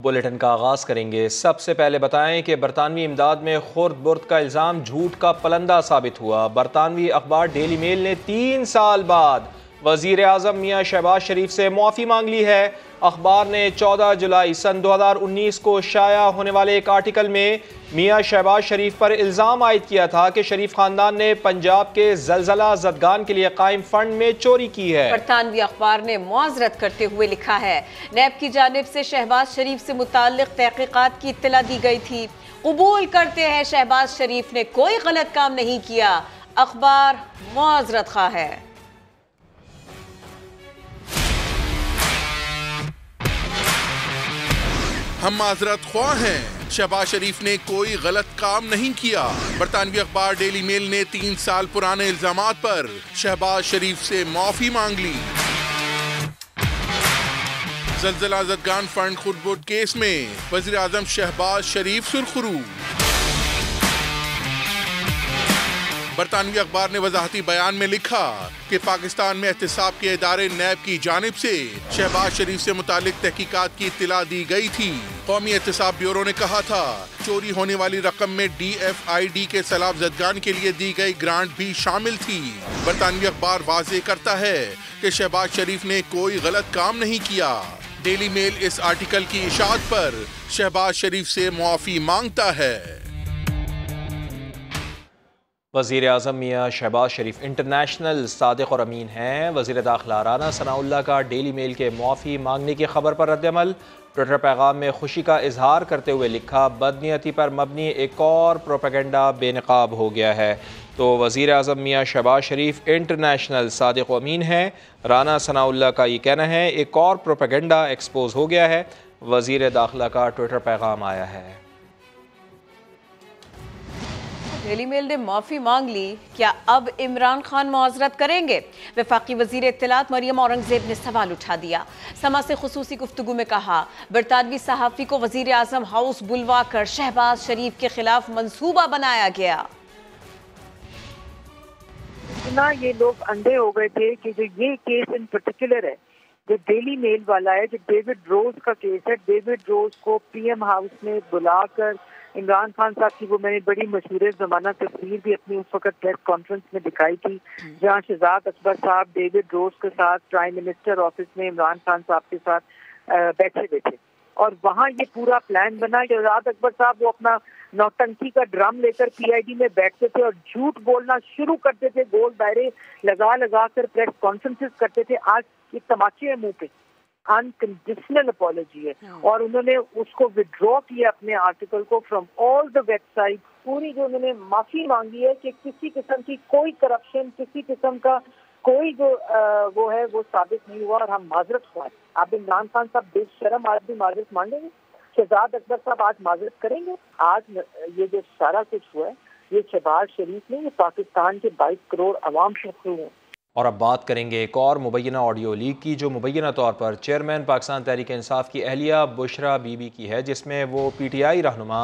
Bulletin का आगाज करेंगे। सबसे पहले बताएं कि बरतानवी इमदाद में खुर्द बुर्द का इल्ज़ाम झूठ का पलंदा साबित हुआ। बरतानवी अखबार डेली मेल ने 3 साल बाद वज़ीर आज़म मियाँ शहबाज शरीफ से मुआफ़ी मांग ली है। अखबार ने 14 जुलाई सन 2019 को शाया होने वाले एक आर्टिकल में मियाँ शहबाज शरीफ पर इल्ज़ाम आयद किया था कि शरीफ खानदान ने पंजाब के ज़लज़ला ज़दगान के लिए कायम फंड में चोरी की है। बरतानवी अखबार ने मुआज़रत करते हुए लिखा है, नैब की जानिब से शहबाज शरीफ से मुताल्लिक़ तहक़ीक़ात की इत्तला दी गई थी। कबूल करते हैं शहबाज शरीफ ने कोई गलत काम नहीं किया। अखबार मुआज़रत खा है। हम माजरत ख्वाह हैं, शहबाज शरीफ ने कोई गलत काम नहीं किया। बरतानवी अखबार डेली मेल ने 3 साल पुराने इल्जामात पर शहबाज शरीफ से माफी मांग ली। ज़लज़ला ज़दगान फंड खुर्द बुर्द केस में वज़ीर आज़म शहबाज शरीफ सुरखरू। बरतानवी अखबार ने वजाहती बयान में लिखा कि पाकिस्तान में एहतसाब के इदारे नैब की जानिब से शहबाज शरीफ से मुतालिक तहकीकात की इत्तला दी गई थी। कौमी एहतसाब ब्यूरो ने कहा था चोरी होने वाली रकम में DFID के सैलाब ज़दगान के लिए दी गई ग्रांट भी शामिल थी। बरतानवी अखबार वाज़े करता है कि शहबाज शरीफ ने कोई गलत काम नहीं किया। डेली मेल इस आर्टिकल की इशाअत पर शहबाज शरीफ से मुआफ़ी मांगता है। वज़ीर आज़म मियाँ शहबाज शरीफ इंटरनेशनल सादिक और अमीन हैं। वज़ीर दाखिला राना सनाउल्लाह का डेली मेल के मुआफ़ी मांगने की खबर पर रद्दअमल। ट्विटर पैगाम में खुशी का इजहार करते हुए लिखा, बदनीयती पर मबनी एक और प्रोपेगेंडा बेनकाब हो गया है। तो वज़ीर आज़म मियाँ शहबाज शरीफ इंटरनेशनल सादिक और अमीन हैं। राना सनाउल्लाह का ये कहना है एक और प्रोपेगेंडा एक्सपोज हो गया है। वज़ीर दाखिला का ट्विटर पैगाम आया है। डेली मेल ने माफी मांग ली, क्या अब इमरान खान मुआज़रत करेंगे? वफाकी वजीर इत्तलात मरियम औरंगजेब ने सवाल उठा दिया। समा से खुसूसी गुफ्तगू में कहा, बरतानवी सहाफ़ी को वजीर आज़म हाउस बुलवा कर शहबाज शरीफ के खिलाफ मंसूबा बनाया गया। इतना ये लोग अंधे हो गए थे कि जो ये केस इन पर्टिकुलर है, जो डेली मेल वाला है, जो डेविड रोज का केस है, डेविड रोज को PM हाउस में बुलाकर इमरान खान साहब की वो मैंने बड़ी मशहूर ज़माना तस्वीर भी अपनी उस वक्त प्रेस कॉन्फ्रेंस में दिखाई थी, जहाँ शहजाद अकबर साहब डेविड रोज के साथ प्राइम मिनिस्टर ऑफिस में इमरान खान साहब के साथ बैठे हुए थे। और वहाँ ये पूरा प्लान बना। शहजाद अकबर साहब वो अपना नौटंकी का ड्रम लेकर PID में बैठते थे और झूठ बोलना शुरू करते थे, गोल दायरे लगा लगा कर प्रेस कॉन्फ्रेंसेस करते थे। आज ये तमाचे है मुंह पे, अनकंडीशनल अपॉलॉजी है। और उन्होंने उसको विड्रॉ किया अपने आर्टिकल को फ्रॉम ऑल द वेबसाइट। पूरी जो उन्होंने माफी मांगी है कि किसी किस्म की कोई करप्शन, किसी किस्म का कोई जो वो है वो साबित नहीं हुआ और हम माजरत हुआ। अब इमरान खान साहब बेशरम आज भी माजरत मांगेंगे, शहजाद अकबर साहब आज माजरत करेंगे। आज ये जो सारा कुछ हुआ है ये शहबाज शरीफ ने, ये पाकिस्तान के 22 करोड़ अवाम शुरू हैं। और अब बात करेंगे एक और मुबैना ऑडियो लीक की, जो मुबैना तौर पर चेयरमैन पाकिस्तान तहरीक इंसाफ की अहलिया बुशरा बीबी की है, जिसमें वो PTI रहनुमा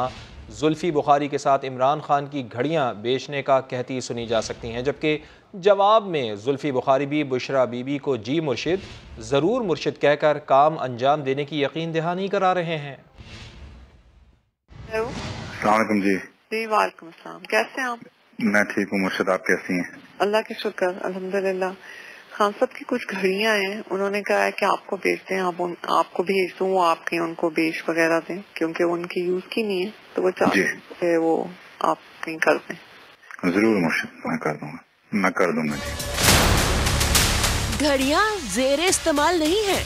जुल्फ़ी बुखारी के साथ इमरान खान की घड़ियां बेचने का कहती सुनी जा सकती हैं। जबकि जवाब में जुल्फ़ी बुखारी भी बुशरा बीबी को जी मुर्शिद, ज़रूर मुर्शिद कहकर काम अंजाम देने की यकीन दहानी करा रहे हैं। जी वालेकुम अस्सलाम, कैसे हैं आप? मैं ठीक हूँ मुर्शिद, आप कैसी हैं? अल्लाह के शुक्र, अल्हम्दुलिल्लाह। खान साहब की कुछ घड़ियां हैं, उन्होंने कहा है कि आपको बेचते हैं, आपको भेज दूँ, आपके उनको बेच वगैरह दें, क्योंकि उनकी यूज की नहीं है, तो वो चाहते हैं वो आप कहीं कर दें। जरूर मुर्शिद, मैं कर दूंगा, मैं कर दूंगा जी। घड़ियां जेर इस्तेमाल नहीं है,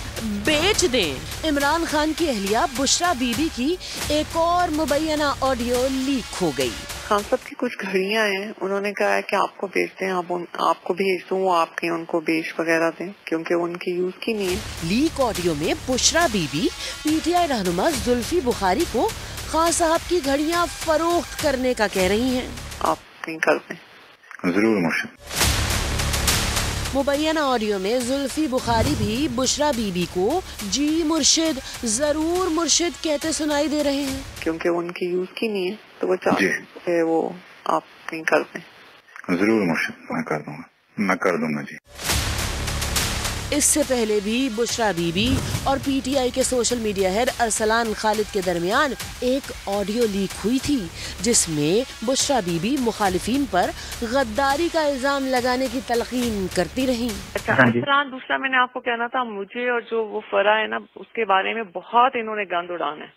बेच दें। इमरान खान की अहलिया बुशरा बीबी की एक और मुबैना ऑडियो लीक हो गई। खान साहब की कुछ घड़ियां हैं, उन्होंने कहा है कि आपको बेचते हैं, आपको भेज दूँ, आप कहीं उनको बेच वगैरह दें, क्योंकि उनकी यूज की नहीं है। लीक ऑडियो में बुशरा बीबी PTI रहनुमा जुल्फी बुखारी को खान साहब की घड़ियां फरोख्त करने का कह रही हैं। आप कहीं कर दें। जरूर मुर्शिद। मुबैना ऑडियो में जुल्फी बुखारी भी बुशरा बीबी को जी मुर्शिद, जरूर मुर्शिद कहते सुनाई दे रहे हैं, क्योंकि उनकी यूज की नहीं है, तो वो चाहते हैं वो आप कहीं कर दें। जरूर मुर्शिद, मैं कर दूंगा, मैं कर दूंगा जी। इससे पहले भी बुशरा बीबी और पीटीआई के social media head Arsalan Khalid के दरमियान एक ऑडियो लीक हुई थी, जिसमें बुशरा बीबी मुखालिफिन पर गद्दारी का इल्जाम लगाने की तलकीन करती रही। अरसलान, दूसरा मैंने आपको कहना था, मुझे और जो वो फरा है ना, उसके बारे में बहुत इन्होंने गंद उड़ाना है।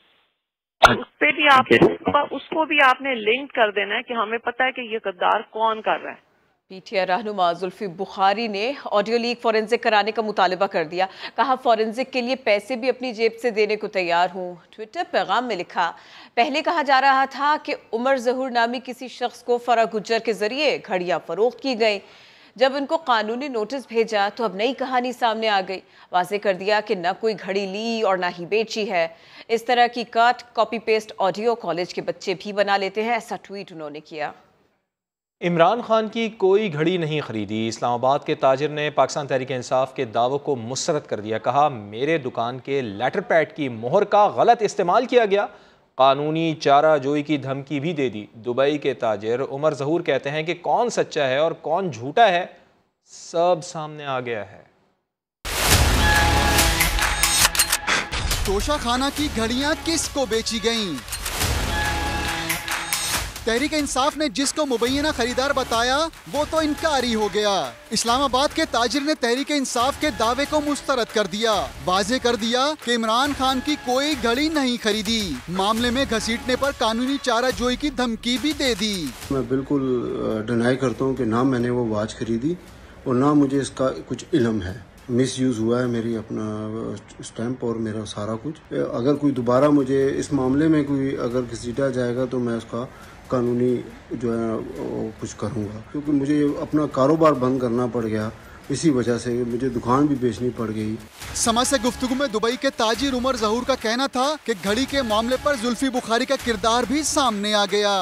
उस पे भी आप उसको भी आपने लिंक कर देना है कि हमें पता है कि ये गद्दार कौन कर रहा है। पीटीआई रहनुमा जुल्फी बुखारी ने ऑडियो लीक फोरेंसिक कराने का मुतालबा कर दिया। कहा फोरेंसिक के लिए पैसे भी अपनी जेब से देने को तैयार हूँ। ट्विटर पैगाम में लिखा, पहले कहा जा रहा था कि उमर जहूर नामी किसी शख्स को फरा गुज्जर के जरिए घड़ियां फरोख्त की गई। जब उनको कानूनी नोटिस भेजा तो अब नई कहानी सामने आ गई। वाज़ेह कर दिया कि न कोई घड़ी ली और ना ही बेची है। इस तरह की cut copy paste audio college के बच्चे भी बना लेते हैं, ऐसा ट्वीट उन्होंने किया। इमरान खान की कोई घड़ी नहीं खरीदी। इस्लामाबाद के ताजिर ने पाकिस्तान तहरीक इंसाफ के दावों को मुस्तरद कर दिया। कहा, मेरे दुकान के लेटर पैड की मोहर का गलत इस्तेमाल किया गया। कानूनी चारा जोई की धमकी भी दे दी। दुबई के ताजिर उमर जहूर कहते हैं कि कौन सच्चा है और कौन झूठा है, सब सामने आ गया है। तोशाखाना की घड़ियां किसको बेची गईं? तहरीक इंसाफ ने जिसको मुबैना खरीदार बताया वो तो इनकारी हो गया। इस्लामाबाद के ताजिर ने तहरीक इंसाफ के दावे को मुस्तरद कर दिया। वाज़ेह कर दिया कि इमरान खान की कोई घड़ी नहीं खरीदी। मामले में घसीटने पर कानूनी चारा जोई की धमकी भी दे दी। मैं बिल्कुल डिनाई करता हूँ कि ना मैंने वो वॉच खरीदी और ना मुझे इसका कुछ इल्म है। मिसयूज़ हुआ है मेरी अपना स्टैंप और मेरा सारा कुछ। अगर कोई दोबारा मुझे इस मामले में कोई अगर घसीटा जाएगा तो मैं उसका कानूनी जो है कुछ करूँगा, क्योंकि मुझे अपना कारोबार बंद करना पड़ गया। इसी वजह से मुझे दुकान भी बेचनी पड़ गई। समाज से गुफ्तगू में दुबई के ताजिर उमर जहूर का कहना था कि घड़ी के मामले पर जुल्फी बुखारी का किरदार भी सामने आ गया।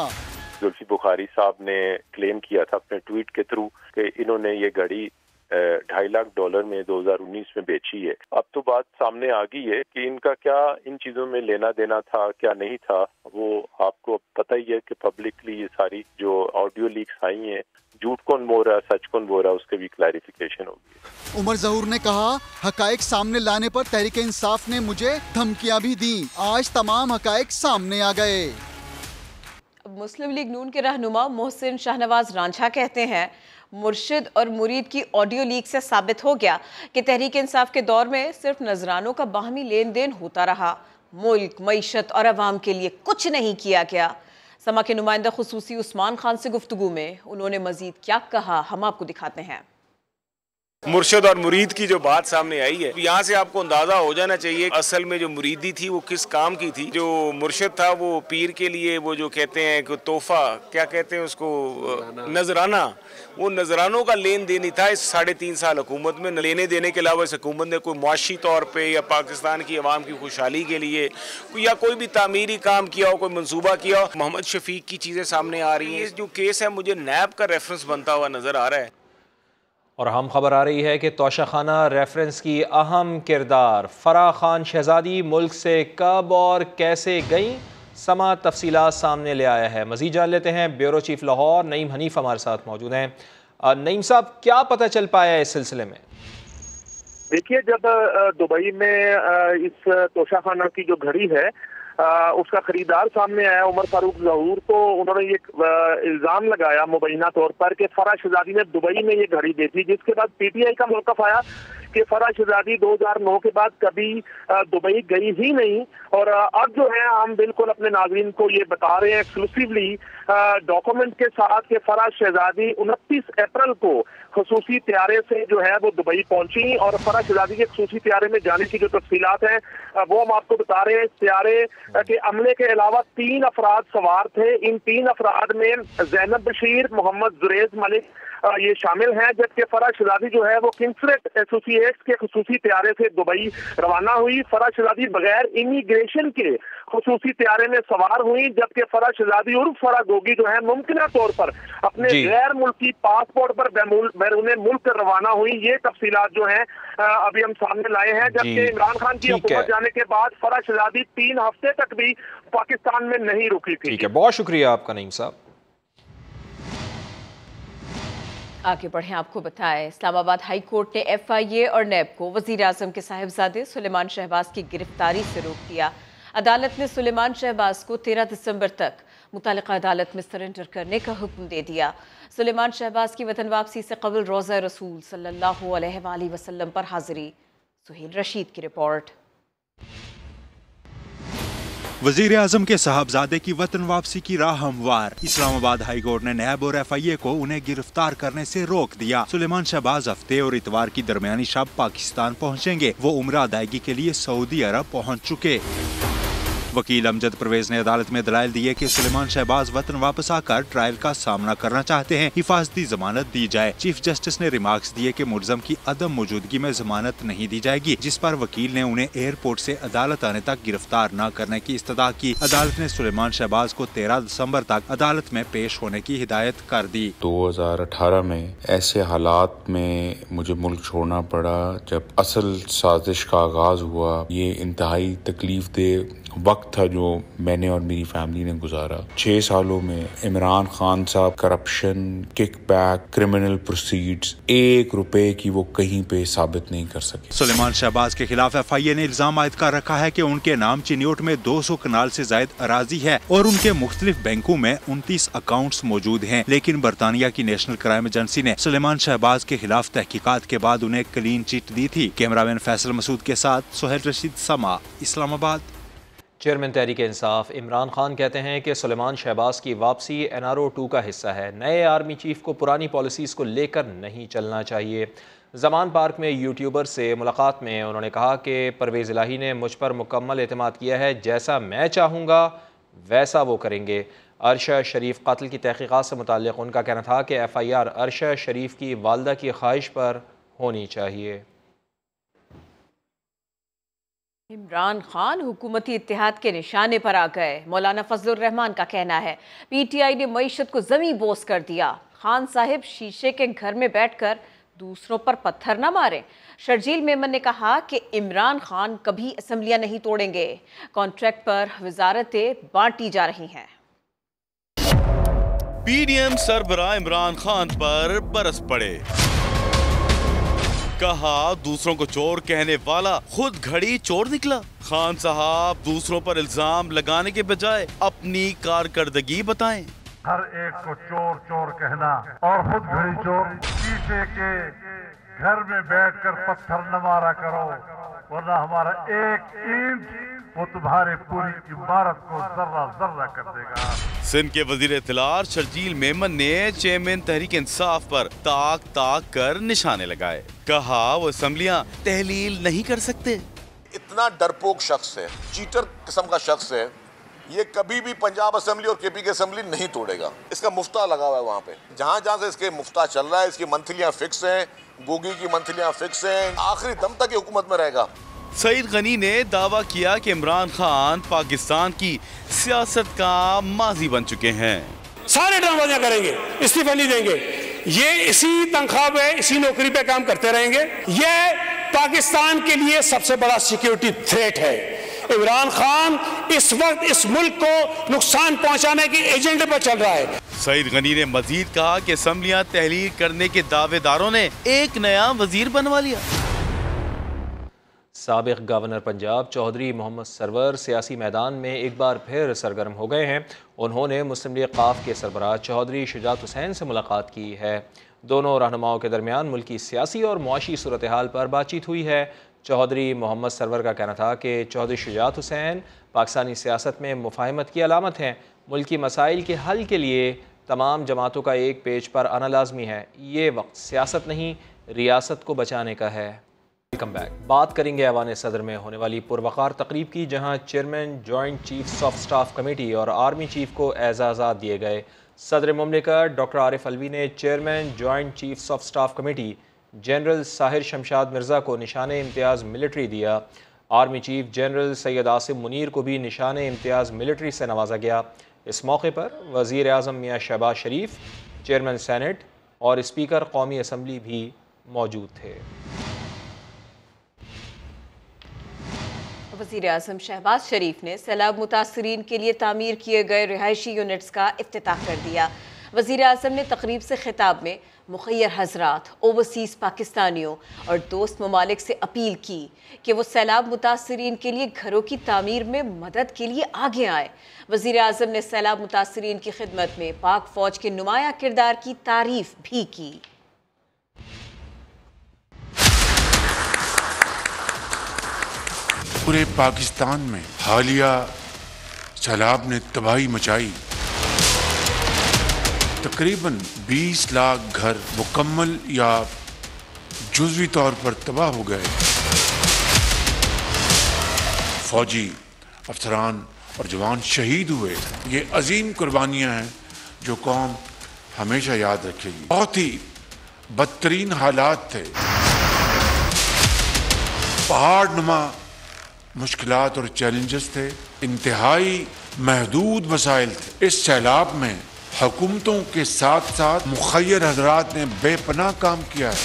जुल्फी बुखारी साहब ने क्लेम किया था अपने ट्वीट के थ्रू कि इन्होंने ये घड़ी $2.5 लाख में 2019 में बेची है। अब तो बात सामने आ गई है कि इनका क्या इन चीजों में लेना देना था, क्या नहीं था। वो आपको पता ही है कि पब्लिकली ये सारी जो ऑडियो लीक्स आई हैं, झूठ कौन बोल रहा है, सच कौन बोल रहा है, उसके भी क्लैरिफिकेशन होगी। उमर जहूर ने कहा, हकायक सामने लाने पर तहरीक इंसाफ ने मुझे धमकियां भी दी। आज तमाम हकायक सामने आ गए। मुस्लिम लीग नून के रहनुमा मोहसिन शाहनवाज रांझा कहते हैं, मुर्शिद और मुरीद की ऑडियो लीक से साबित हो गया कि तहरीक इंसाफ के दौर में सिर्फ नजरानों का बाहमी लेन देन होता रहा। मुल्क, मईशत और अवाम के लिए कुछ नहीं किया गया। समा के नुमाइंदा खुसूसी उस्मान खान से गुफ्तगू में उन्होंने मजीद क्या कहा, हम आपको दिखाते हैं। मुर्शिद और मुरीद की जो बात सामने आई है, यहाँ से आपको अंदाजा हो जाना चाहिए असल में जो मुरीदी थी वो किस काम की थी। जो मुर्शिद था वो पीर के लिए वो जो कहते हैं कि तोहफा, क्या कहते हैं उसको, नजराना, वो नजरानों का लेन देन ही था। इस 3.5 साल हुकूमत में लेने देने के अलावा इस हुकूमत ने कोई मुआशी तौर पर या पाकिस्तान की अवाम की खुशहाली के लिए या कोई भी तामीरी काम किया हो, कोई मनसूबा किया हो। मोहम्मद शफीक की चीज़ें सामने आ रही हैं। जो केस है मुझे नैब का रेफरेंस बनता हुआ नजर आ रहा है। और हम खबर आ रही है कि तोशाखाना रेफरेंस की अहम किरदार फराह खान शहजादी मुल्क से कब और कैसे गई, समा तफसीलात सामने ले आया है। मजीद जान लेते हैं। ब्यूरो चीफ लाहौर नईम हनीफ हमारे साथ मौजूद हैं। नईम साहब, क्या पता चल पाया इस सिलसिले में? देखिए, जब दुबई में इस तोशाखाना की जो घड़ी है उसका खरीदार सामने आया उमर फारूक जहूर, तो उन्होंने ये इल्जाम लगाया मुबैना तौर पर कि फराह शहजादी ने दुबई में ये घड़ी दी थी, जिसके बाद पीटीआई का मौक़िफ़ आया कि फराह शहजादी 2009 के बाद कभी दुबई गई ही नहीं। और अब जो है हम बिल्कुल अपने नाज़रीन को ये बता रहे हैं एक्सक्लूसिवली डॉक्यूमेंट के साथ कि फराह शहजादी 29 अप्रैल को खसूसी त्यारे से जो है वो दुबई पहुंची। और फराह शहजादी के खसूसी त्यारे में जाने की जो तफसीलात हैं वो हम आपको बता रहे हैं। इस त्यारे के अमले के अलावा 3 अफराद सवार थे। इन 3 अफराद में ज़ैनब बशीर, मोहम्मद जुरैज मलिक ये शामिल हैं, जबकि फराह शहजादी जो है वो किंगस्रेट एसोसिएट्स के खसूसी त्यारे से दुबई रवाना हुई। फराह शहजादी बगैर इमिग्रेशन के खसूसी त्यारे में सवार हुई, जबकि फराह शहजादी उर्फ फराह गोगी जो है मुमकिना तौर पर अपने गैर मुल्की पासपोर्ट पर बैरून मुल्क रवाना हुई। ये तफसीलात जो है अभी हम सामने लाए हैं। जबकि इमरान खान की हुकूमत जाने के बाद फराह शहजादी 3 हफ्ते तक भी पाकिस्तान में नहीं रुकी थी। ठीक है, बहुत शुक्रिया आपका नईम साहब। आगे बढ़ें, आपको बताएं इस्लामाबाद हाई कोर्ट ने FIA और नैब को वजीर आजम के साहिबजादे सुलेमान शहबाज की गिरफ्तारी से रोक दिया। अदालत ने सुलेमान शहबाज को 13 दिसंबर तक मुतालिका अदालत में सरेंडर करने का हुक्म दे दिया। सुलेमान शहबाज की वतन वापसी से कबल रोज़ा रसूल सल्लल्लाहु अलैहि वसल्लम पर हाजिरी। सुहेल रशीद की रिपोर्ट। वजीर आजम के साहबजादे की वतन वापसी की राह हमवार। इस्लामाबाद हाई कोर्ट ने नैब और FIA को उन्हें गिरफ्तार करने से रोक दिया। सुलेमान शहबाज हफ्ते और इतवार की दरमियानी शब पाकिस्तान पहुंचेंगे। वो उम्रा अदायगी के लिए सऊदी अरब पहुंच चुके। वकील अमजद परवेज ने अदालत में दलाइल दिए कि सुलेमान शहबाज वतन वापस आकर ट्रायल का सामना करना चाहते हैं, हिफाजती जमानत दी जाए। चीफ जस्टिस ने रिमार्क्स दिए कि मुलजम की अदम मौजूदगी में जमानत नहीं दी जाएगी, जिस पर वकील ने उन्हें एयरपोर्ट से अदालत आने तक गिरफ्तार न करने की इस्तदा की। अदालत ने सुलेमान शहबाज को 13 दिसंबर तक अदालत में पेश होने की हिदायत कर दी। 2018 में ऐसे हालात में मुझे मुल्क छोड़ना पड़ा जब असल साजिश का आगाज हुआ। ये इंतहाई तकलीफ दे वक्त था जो मैंने और मेरी फैमिली ने गुजारा। 6 सालों में इमरान खान साहब करप्शन, किकबैक, क्रिमिनल प्रोसीड्स, 1 रुपए की वो कहीं पे साबित नहीं कर सके। सुलेमान शहबाज के खिलाफ FIA ने इल्जाम आयद कर रखा है कि उनके नाम चिन्योट में 200 कनाल से जायद अराजी है और उनके मुख्तलिफ बैंकों में 29 अकाउंट्स मौजूद हैं। लेकिन बरतानिया की नेशनल क्राइम एजेंसी ने सुलेमान शहबाज के खिलाफ तहकीकात के बाद उन्हें क्लीन चिट दी थी। कैमरामैन फैसल मसूद के साथ सुहेल रशीद, समा, इस्लामाबाद। चेयरमैन तहरीक इंसाफ इमरान खान कहते हैं कि सुलेमान शहबाज की वापसी NRO 2 का हिस्सा है। नए आर्मी चीफ को पुरानी पॉलिसीज़ को लेकर नहीं चलना चाहिए। ज़मान पार्क में यूट्यूबर से मुलाकात में उन्होंने कहा कि परवेज़ इलाही ने मुझ पर मुकम्मल एतमाद किया है, जैसा मैं चाहूँगा वैसा वो करेंगे। अरशा शरीफ कत्ल की तहकीकात से मुताल्लिक़ उनका कहना था कि FIR अरशा शरीफ की वालदा की ख्वाहिश पर होनी चाहिए। इमरान खान हुकूमती इत्तेहाद के निशाने पर आ गए। मौलाना फजलुर रहमान का कहना है PTI ने मईशत को जमी बोस कर दिया। खान साहिब शीशे के घर में बैठकर दूसरों पर पत्थर न मारे। शर्जील मेमन ने कहा कि इमरान खान कभी असम्बलियां नहीं तोड़ेंगे। कॉन्ट्रैक्ट पर वजारतें बांटी जा रही हैं। PDM सरबराह इमरान खान पर बरस पड़े। कहा दूसरों को चोर कहने वाला खुद घड़ी चोर निकला। खान साहब दूसरों पर इल्जाम लगाने के बजाय अपनी कारकर्दगी बताएं। हर एक को चोर चोर कहना और खुद घड़ी चोर। शीशे के घर में बैठकर पत्थर न मारा करो, वरना हमारा एक ईंट वो तुम्हारे पूरी इमारत को जर्रा जर्रा कर देगा। सिंध के वजीर इत्तलात शर्जील मेमन ने चेयरमैन तहरीक इंसाफ पर ताक ताक कर निशाने लगाए। कहा वो असम्बलियां तहलील नहीं कर सकते। इतना डरपोक शख्स है, चीटर किस्म का शख्स है, ये कभी भी पंजाब असेंबली और KP की असेंबली नहीं तोड़ेगा। इसका मुफ्ता लगा हुआ है वहाँ पे, जहाँ जहाँ से इसके मुफ्ता चल रहा है। इसकी मंथलियाँ फिक्स हैं, गोगी की मंथलियाँ फिक्स हैं, आखिरी दम तक ये हुकूमत में रहेगा। सईद गनी ने दावा किया कि इमरान खान पाकिस्तान की सियासत का माजी बन चुके हैं। सारे ड्रामाबाजियां करेंगे, इस्तीफा नहीं देंगे। ये इसी तनख्वाह पे, इसी नौकरी पे काम करते रहेंगे। ये पाकिस्तान के लिए सबसे बड़ा सिक्योरिटी थ्रेट है। इमरान खान इस वक्त इस मुल्क को नुकसान पहुंचाने के एजेंडे पर चल रहा है। सईद गनी ने मजीद कहा कि असम्बलियां तहलील करने के दावेदारों ने एक नया वजीर बनवा लिया। साबिक गवर्नर पंजाब चौधरी मोहम्मद सरवर सियासी मैदान में एक बार फिर सरगर्म हो गए हैं। उन्होंने मुस्लिम लीग काफ के सरबराह चौधरी शुजात हुसैन से मुलाकात की है। दोनों रहनुमाओं के दरमियान मुल्की सियासी और मुआशी सूरत हाल पर बातचीत हुई है। चौधरी मोहम्मद सरवर का कहना था कि चौधरी शुजात हुसैन पाकिस्तानी सियासत में मुफाहमत की अलामत हैं। मुल्की मसाइल के हल के लिए तमाम जमातों का एक पेज पर आना लाजमी है। ये वक्त सियासत नहीं, रियासत को बचाने का है। Welcome back. बात करेंगे ऐवान सदर में होने वाली पुरवकार तकरीब की, जहां chairman joint chiefs of staff committee और आर्मी चीफ को एजाज़ात दिए गए। सदर मुमलिकत डॉक्टर आरिफ अलवी ने chairman joint chiefs of staff committee general Sahir Shamshad Mirza को निशान इम्तियाज़ मिलिट्री दिया। Army chief general Syed Asim Munir को भी निशान इम्तियाज़ मिलिट्री से नवाजा गया। इस मौके पर वज़ीर आज़म मियाँ शहबाज शरीफ, चेयरमैन सेनेट और स्पीकर कौमी असम्बली भी मौजूद थे। वज़ीर आज़म शहबाज शरीफ ने सैलाब मुतासरीन के लिए तामीर किए गए रिहायशी यूनिट्स का इफ्तिताह कर दिया। वज़ीर आज़म ने तकरीब से खिताब में मुखय्यर हजरात, ओवरसीज़ पाकिस्तानियों और दोस्त ममालिक से अपील की कि वो सैलाब मुतासरीन के लिए घरों की तामीर में मदद के लिए आगे आए। वज़ीर आज़म ने सैलाब मुतासरीन की खिदमत में पाक फौज के नुमाया किरदार की तारीफ भी की। पूरे पाकिस्तान में हालिया सैलाब ने तबाही मचाई। तकरीबन 20 लाख घर मुकम्मल या जुज़वी तौर पर तबाह हो गए। फौजी अफसरान और जवान शहीद हुए। ये अजीम कुर्बानियां हैं जो कौम हमेशा याद रखेगी। बहुत ही बदतरीन हालात थे, पहाड़ नुमा मुश्किलात और चैलेंजेस थे, इंतहाई महदूद वसाइल थे। इस सैलाब में हुकूमतों के साथ साथ मुखय्यर हजरात ने बेपनाह काम किया है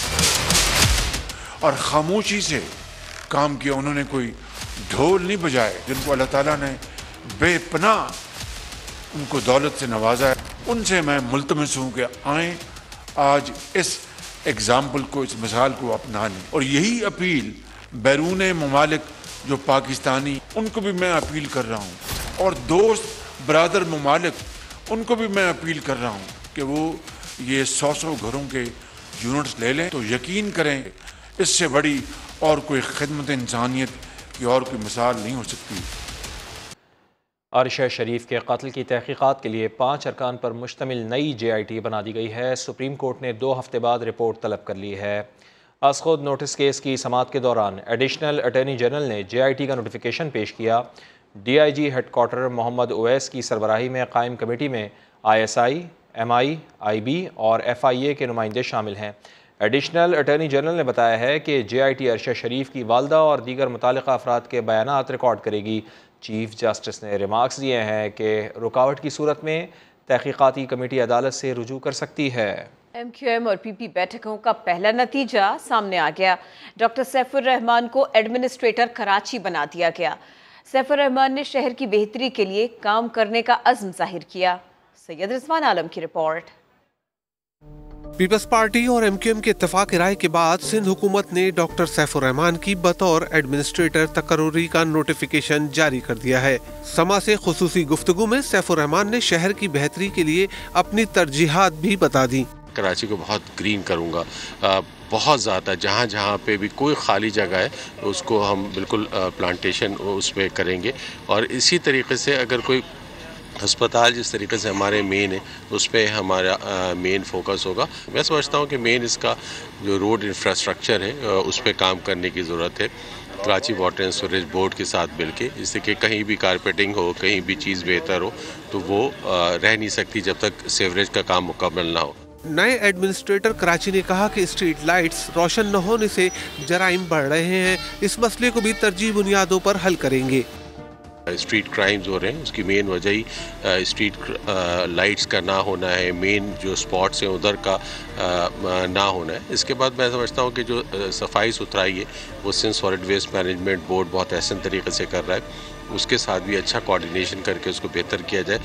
और खामोशी से काम किया। उन्होंने कोई ढोल नहीं बजाए, जिनको अल्लाह ताला ने बेपनाह उनको दौलत से नवाजा है। उनसे मैं मुल्तमस हूँ कि आए आज इस एग्जाम्पल को, इस मिसाल को अपना लें। और यही अपील बैरून ममालिक जो पाकिस्तानी, उनको भी मैं अपील कर रहा हूँ और दोस्त बरादर ममालिक, उनको भी मैं अपील कर रहा हूँ कि वो ये 100 घरों के यूनिट्स ले लें। तो यकीन करें इससे बड़ी और कोई खिदमत इंसानियत की और कोई मिसाल नहीं हो सकती। अरशद शरीफ के कत्ल की तहकीकात के लिए 5 अरकान पर मुश्तमिल नई JIT बना दी गई है। सुप्रीम कोर्ट ने 2 हफ्ते बाद रिपोर्ट तलब कर ली है। अज खुद नोटिस केस की समाअत के दौरान एडिशनल अटॉर्नी जनरल ने JIT का नोटिफिकेशन पेश किया। DIG हेडक्वार्टर मोहम्मद उवैस की सरबराही में कायम कमेटी में ISI, MI, IB और FIA के नुमाइंदे शामिल हैं। एडिशनल अटॉर्नी जनरल ने बताया है कि JIT अरशद शरीफ की वालदा और दीगर मुतालिका अफराद के बयानात रिकॉर्ड करेगी। चीफ जस्टिस ने रिमार्क्स दिए हैं कि रुकावट की सूरत में तहकीकाती कमेटी अदालत से रुजू कर सकती है। MQM और PP बैठकों का पहला नतीजा सामने आ गया। डॉक्टर सैफुर रहमान को एडमिनिस्ट्रेटर कराची बना दिया गया। सैफुर रहमान ने शहर की बेहतरी के लिए काम करने का अज़्म जाहिर किया। सैयद रिजवान आलम की रिपोर्ट। पीपल्स पार्टी और MQM के इत्तेफाक राय के बाद सिंध हुकूमत ने डॉक्टर सैफुर रहमान की बतौर एडमिनिस्ट्रेटर तकर्रुरी का नोटिफिकेशन जारी कर दिया है। समा से खुसूसी गुफ्तगू में सैफुर रहमान ने शहर की बेहतरी के लिए अपनी तरजीहात भी बता दी। कराची को बहुत ग्रीन करूँगा, बहुत ज़्यादा, जहाँ जहाँ पे भी कोई खाली जगह है उसको हम बिल्कुल प्लांटेशन उस पर करेंगे। और इसी तरीके से अगर कोई अस्पताल जिस तरीके से हमारे मेन है उस पर हमारा मेन फोकस होगा। मैं समझता हूँ कि मेन इसका जो रोड इंफ्रास्ट्रक्चर है उस पर काम करने की ज़रूरत है। Karachi water and sewerage board के साथ मिलके, जिससे कि कहीं भी कारपेटिंग हो, कहीं भी चीज़ बेहतर हो, तो वो रह नहीं सकती जब तक सीवरेज का काम मुकम्मल ना हो। नए एडमिनिस्ट्रेटर कराची ने कहा कि स्ट्रीट लाइट्स रोशन न होने से जराइम बढ़ रहे हैं। इस मसले को भी तरजीह बुनियादों पर हल करेंगे। स्ट्रीट क्राइम्स हो रहे हैं, उसकी मेन वजह ही स्ट्रीट लाइट्स का ना होना है, मेन जो स्पॉट्स हैं उधर का ना होना है। इसके बाद मैं समझता हूँ कि जो सफाई सुथराई है वो Sindh solid waste management board बहुत एहसन तरीके से कर रहा है, उसके साथ भी अच्छा कोऑर्डिनेशन करके उसको बेहतर किया जाए।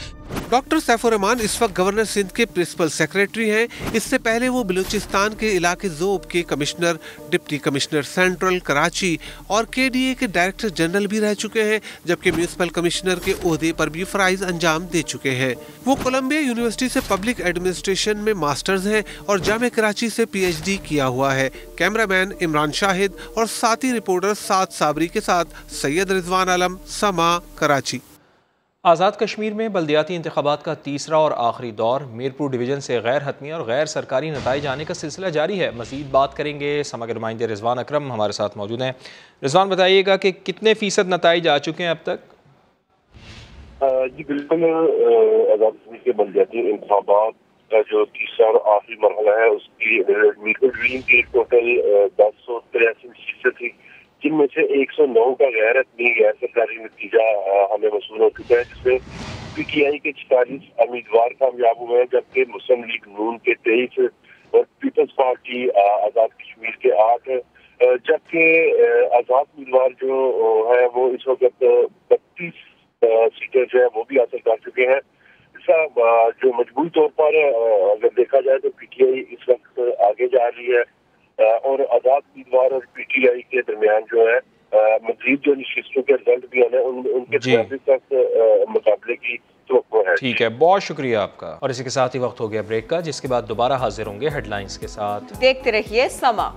डॉक्टर सैफुर रहमान इस वक्त गवर्नर सिंध के प्रिंसिपल सेक्रेटरी हैं। इससे पहले वो बलूचिस्तान के इलाके ज़ोब के commissioner, deputy commissioner central Karachi और KDA के डायरेक्टर जनरल भी रह चुके हैं, जबकि म्यूनिसिपल कमिश्नर के ओहदे पर भी फराइज अंजाम दे चुके हैं। वो कोलंबिया यूनिवर्सिटी से पब्लिक एडमिनिस्ट्रेशन में मास्टर्स हैं और जामे कराची से PhD किया हुआ है। कैमरामैन इमरान शाहिद और साथी रिपोर्टर साद साबरी के साथ सैयद रिजवान आलम, समा, कराची। आज़ाद कश्मीर में बल्दियाती इंतखाबात का तीसरा और आखिरी दौर। मीरपुर डिवीज़न से गैर हतमी और गैर सरकारी नताइज आने का सिलसिला जारी है। मज़ीद बात करेंगे, समा के नुमाइंदे रिजवान अकरम हमारे साथ मौजूद हैं। रिजवान, बताइएगा कि कितने फ़ीसद नताइज आ चुके हैं अब तक? जी बिल्कुल, आज़ाद कश्मीर के बल्दियाती इंतखाबात का जो तीसरा और आखिरी मरहला है उसकी मीरपुर डिवीज़न की टोटल 1083 सीटें थी, जिनमें से 109 का गैर सरकारी नतीजा हमें वसूल हो चुका है, जिसमें PTI के 46 उम्मीदवार कामयाब हुए हैं, जबकि मुस्लिम लीग नून के 23 और पीपल्स पार्टी आज़ाद कश्मीर के 8, जबकि आज़ाद उम्मीदवार जो है वो इस वक्त 32 सीटें जो है वो भी हासिल कर चुके हैं। दूसरा जो मजबूरी तौर पर अगर देखा जाए तो पीटीआई इस वक्त आगे जा रही है और आजाद उम्मीदवार और पीटीआई के दरमियान जो है मजीद जो नशिस्तों के रिजल्ट भी आने उनके तक मुकाबले की तो है। ठीक है, बहुत शुक्रिया आपका। और इसी के साथ ही वक्त हो गया ब्रेक का, जिसके बाद दोबारा हाजिर होंगे हेडलाइंस के साथ। देखते रहिए समा।